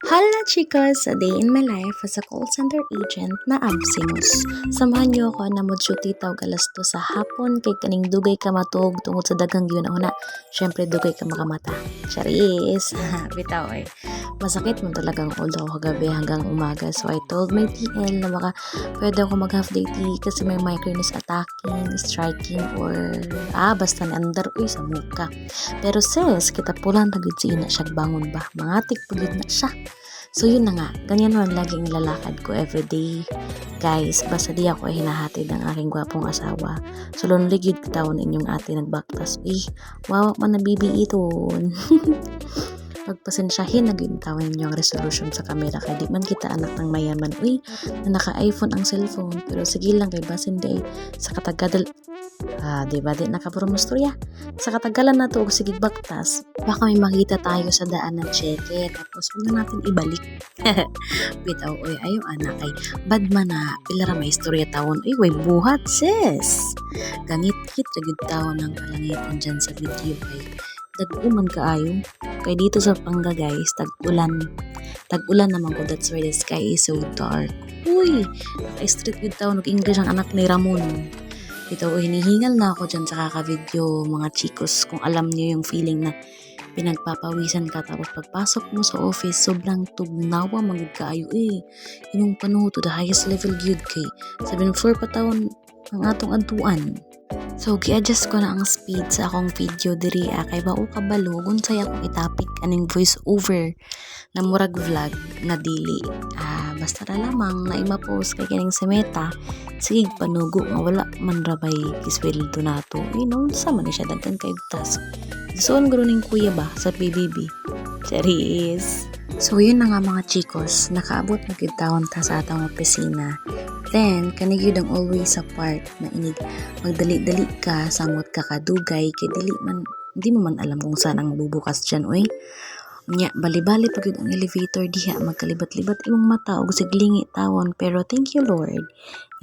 Hala chicos, a day in my life as a call center agent na Absimus. Samahan niyo ako na mo-duty tawag alas 2 sa hapon kay kaning dugay ka matug tungod sa daghang gyud una. Syempre dugay ka makamata. Charis. Bitaw eh. Masakit man talagang ulo kagabi hanggang umaga. So I told my TL na baka pwede ako mag half day tea kasi may microness attacking, striking or basta na andar sa muka. Pero sis, kita pulang tagid si ina siya bangon ba. Mangatik pagid na siya. So yun na nga, ganyan man laging nilalakad ko everyday. Guys, basta di ako ay hinahatid ng aking gwapong asawa. So lonely gyud tawon inyong ate nagbaktas. Wawak man na bibi iton. Pagpasensyahin na gintawan ninyo ang resolution sa camera kaya di man kita anak ng mayaman na naka-iPhone ang cellphone pero sige lang kay basin day sa katagalan di ba di nakapromostorya sa katagalan na to og sige baktas baka may makita tayo sa daan na cheque tapos huwag na natin ibalik bitaw ayo anak kay bad man na pilara may istorya tawon way buhat sis gangit-git ragid tawon ng kalangitan dyan sa video kay dag-uman kaayo kay dito sa Panga guys tag-ulan naman ko that's why the sky is so dark street with town og English ang anak ni Ramon ito hinihingal na ako dyan sa kaka-video mga chicos kung alam niyo yung feeling na pinagpapawisan ka tapos pagpasok mo sa office sobrang tugnawa magud kaayo yung panuho to the highest level gyud kay 7th floor pa tawon ang atong adtuan. So, gi-adjust ko na ang speed sa akong video diri kay bao kabalo unsay akong itapik aning voice over na murag vlog na dili. Basta ra lamang na ima-post kay kining si Meta sige panugo nga wala man rabay kisweldo nato. Sa man siya daghan kay task. Gustoon guro ning kuya ba sa PBB. Charis. So, yun na nga mga chicos, nakaabot na gyud taon ta sa atong opisina. Then, kanigid ang always sa part na inig magdali-dali ka, samot ka kadugay, kay hindi mo man alam kung saan ang bubukas dyan, Nya, bali-bali pagod ang elevator diha, magkalibat-libat imong mata og siglingi tawon, pero thank you Lord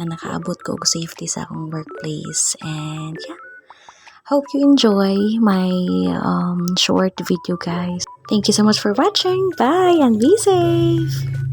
na nakaabot ko og safety sa akong workplace. And yeah, hope you enjoy my short video guys. Thank you so much for watching. Bye and be safe!